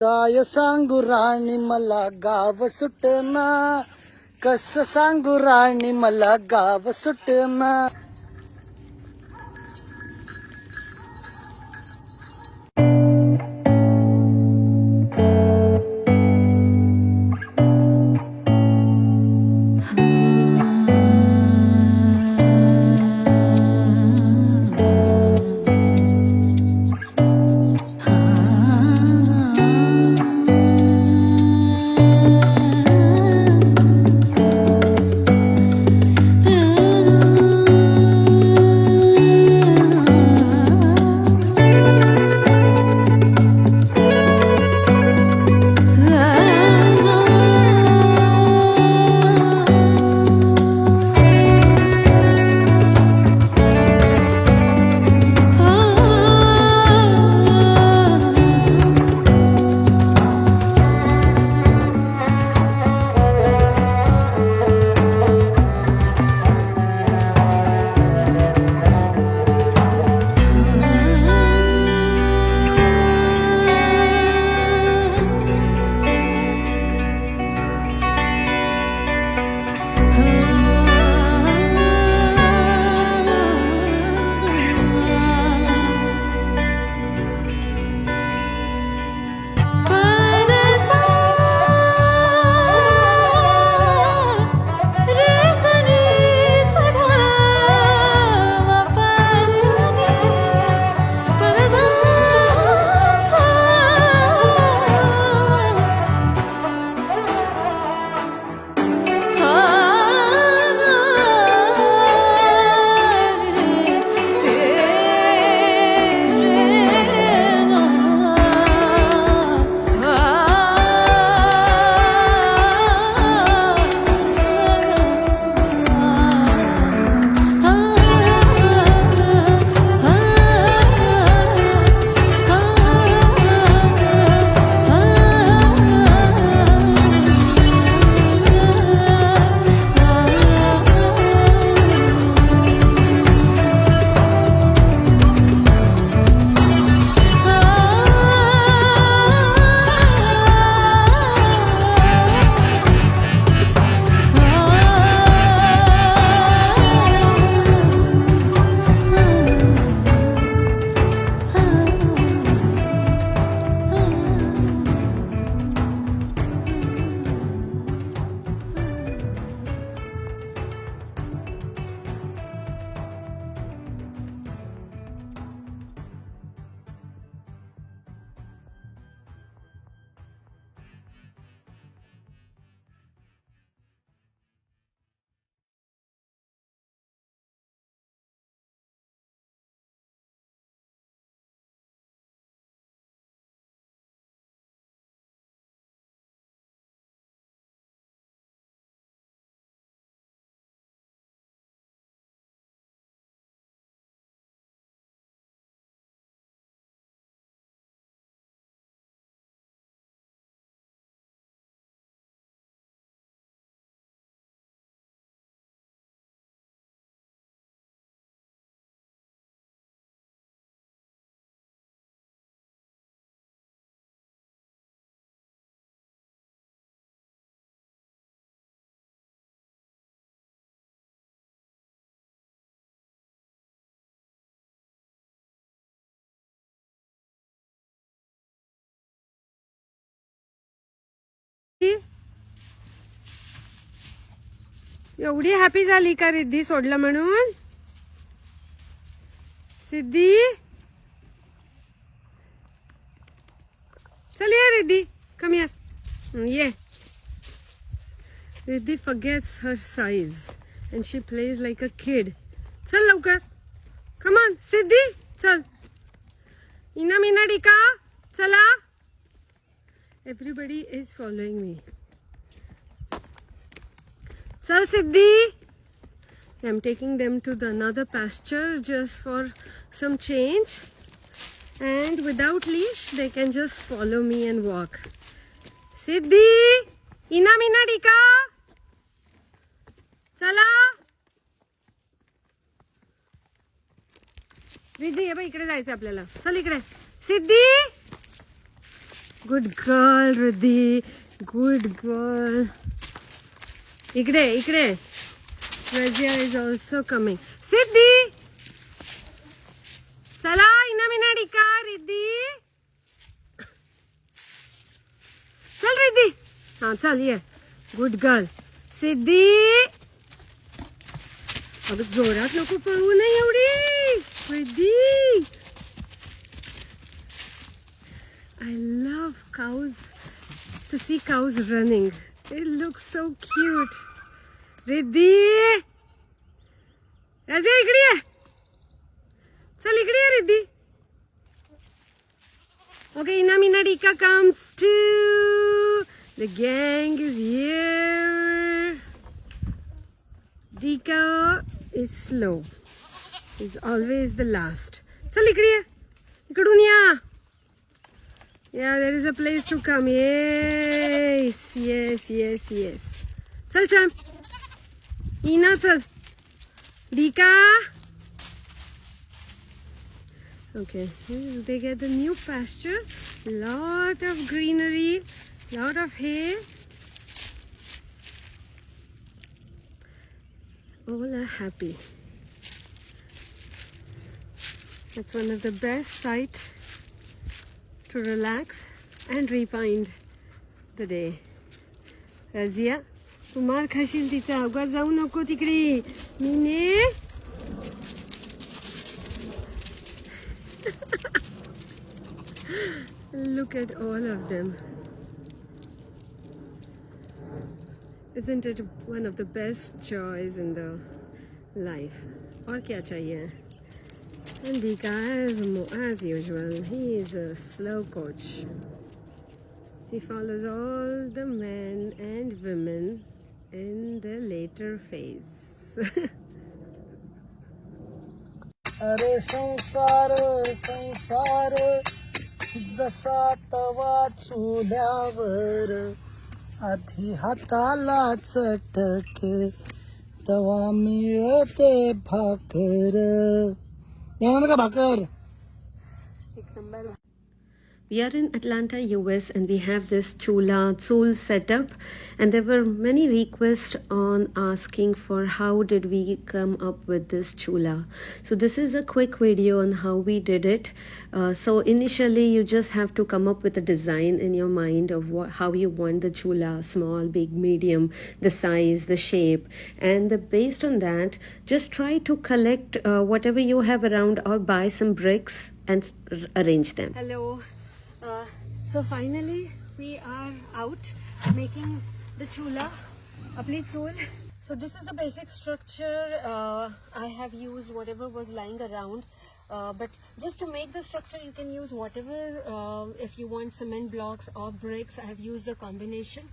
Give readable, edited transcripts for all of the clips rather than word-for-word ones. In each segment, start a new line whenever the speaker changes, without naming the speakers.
काय सांगू राणी मला गाव सुटना, कस सांगू राणी मला गाव सुटना.
एवढी हॅपी झाली का रिद्धी सोडलं म्हणून? सिद्धी चल ये रिद्धी, कम हियर, ये. Riddhi forgets her size and she plays like a kid. चल लवकर, come on सिद्धी, चल. इना मीना डिका, चला. Everybody is following me. चल सिद्धी. I'm taking them to the another pasture just for some change, and without leash they can just follow me and walk. सिद्धी, इना मीना डिका, चला. रिद्धी ये by, इकडे जायचं आपल्याला. चल इकडे. सिद्धी, Good girl, Riddhi. Good girl. Ikde. Razia is also coming. Siddhi! Chala, ina minadika, Riddhi. Chal, Riddhi. हाँ चल ये. Good girl. Siddhi. अब जोरात नको पळू नाही एवढी. Riddhi. I love cows. To see cows running. They look so cute. Riddhi. Razia इकडे ये. चल इकडे ये Riddhi. Okay, Ina Minadika comes too. The gang is here. Dika is slow. He's always the last. Chal ikde ye. Ikadun ya. Yeah, there is a place to come. Yes. Chal chal. Ina chal. Dika. Okay, they get the new pasture. Lot of greenery. Lot of hay. All are happy. That's one of the best sights to relax and rewind the day. Razia, तू मार खाशील तिचा. उगाच जाऊ नको तिकडे. मीने. Look at all of them. Isn't it one of the best joys in the life? और क्या चाहिए? And Dika, as usual, he is a slow coach. He follows all the men and women in the later phase.
अरे संसार जसा तवा चुल्यावर आधी हाताला चटके तवा मिळते भाकर. येणार का Bhaker?
We are in Atlanta, US, and we have this chul setup, and there were many requests on asking for how did we come up with this chula. So this is a quick video on how we did it. So initially you just have to come up with a design in your mind of how you want the chula, small, big, medium, the size, the shape, and based on that, just try to collect whatever you have around or buy some bricks and arrange them. Hello. So finally we are out making the chula, apni chul. So this is the basic structure. I have used whatever was lying around, but just to make the structure you can use whatever. If you want cement blocks or bricks, I have used a combination.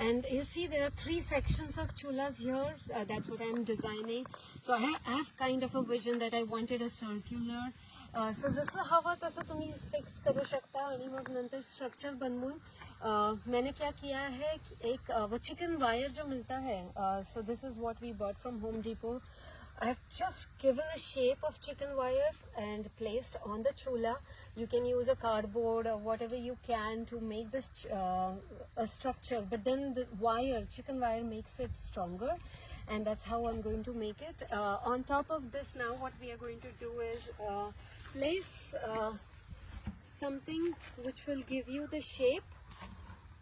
And you see there are 3 sections of chulas here. That's what I'm designing. So I have kind of a vision that I wanted a circular. So जसं हवं तसं तुम्ही fix करू शकता आणि मग नंतर structure बनवून मैंने क्या किया है एक वो चिकन वायर जो मिलता है. So this is what we bought from Home Depot. I have just given a shape of chicken wire and placed on the chula. You can use a cardboard or whatever you can to make this a structure, but then the wire, chicken wire, makes it stronger, and that's how I'm going to make it. On top of this, now what we are going to do is place something which will give you the shape.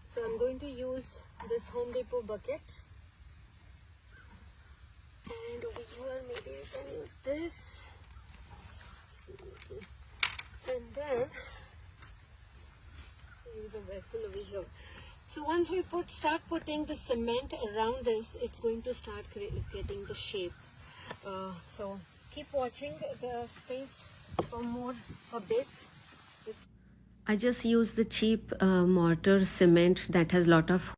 So I'm going to use this Home Depot bucket. And over here, maybe you can use this. And then use a vessel over here. So once we start putting the cement around this, it's going to start getting the shape. So keep watching the space for more updates. I just use the cheap mortar cement that has a lot of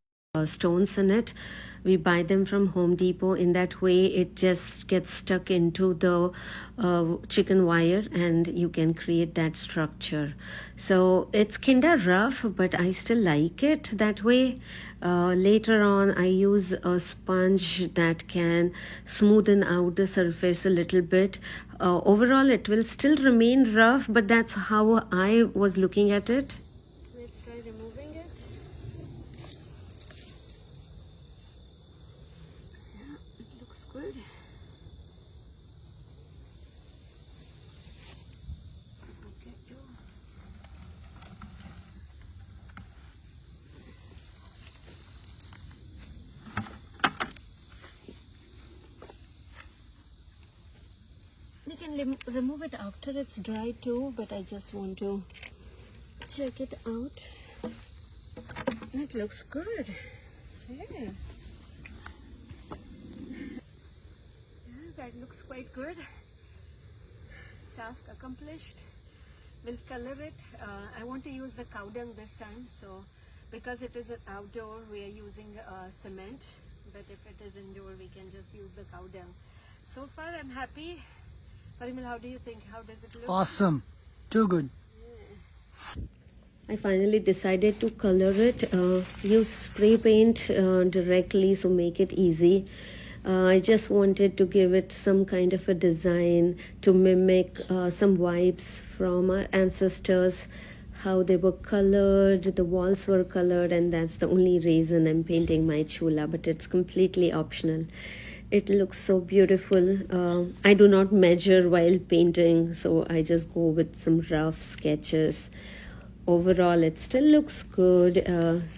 stones in it. We buy them from Home Depot. In that way it just gets stuck into the chicken wire and you can create that structure. So it's kinda rough, but I still like it that way. Later on I use a sponge that can smoothen out the surface a little bit. Overall it will still remain rough, but that's how I was looking at it. Let's try removing. remove it after it's dry too, but I just want to check it out. It looks good. Yeah. That looks quite good. Task accomplished. We'll color it. I want to use the cow dung this time, so because it is an outdoor, we are using cement, but if it is indoor, we can just use the cow dung. So far I'm happy. Parimal, how do you think? How does it look?
Awesome. Too good.
I finally decided to color it. Use spray paint directly, so make it easy. I just wanted to give it some kind of a design to mimic some vibes from our ancestors, how they were colored, the walls were colored, and that's the only reason I'm painting my chula, but it's completely optional. It looks so beautiful. I do not measure while painting, so I just go with some rough sketches. Overall, it still looks good.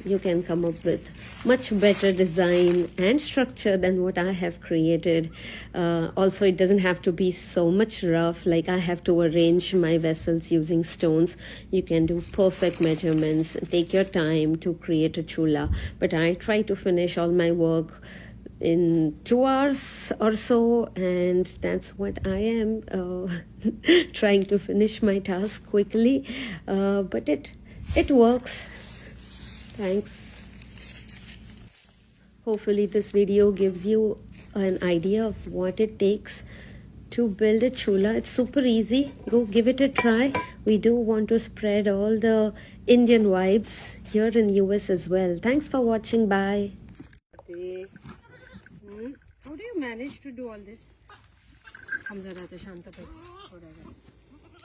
You can come up with much better design and structure than what I have created. Also, it doesn't have to be so much rough, like I have to arrange my vessels using stones. You can do perfect measurements, take your time to create a chula. But I try to finish all my work in 2 hours or so, and that's what I am trying to finish my task quickly, but it works. Thanks. Hopefully this video gives you an idea of what it takes to build a chula. It's super easy. Go give it a try. We do want to spread all the Indian vibes here in US as well. Thanks for watching. Bye. How do you manage to do all this?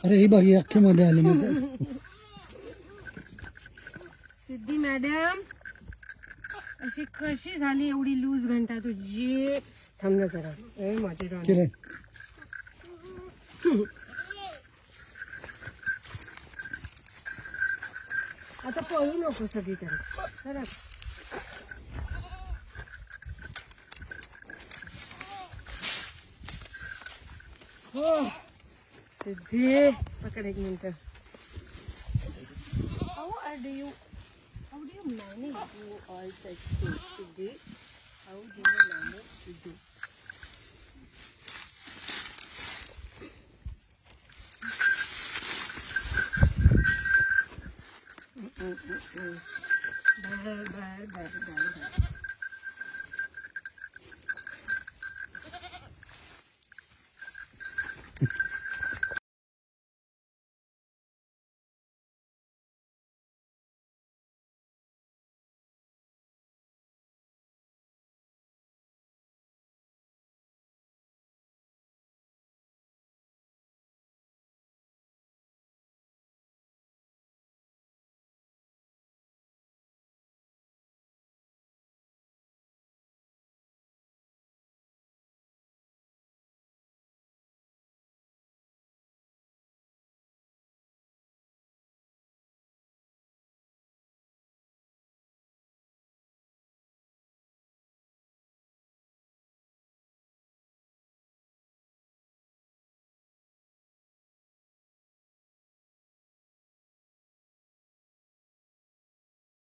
अरे ही बघ, ही अख्खी मध्ये आली मध्ये.
सिद्धी madam, अशी कशी झाली एवढी लूज घंटा तुझी? थांब ना जरा. माझी राणी.
किरण.
आता पळू नको सगळी तर. सिद्धि पकड़ एक minute. How do you manage to do all such things, Siddhi? How do you manage to do? Bar.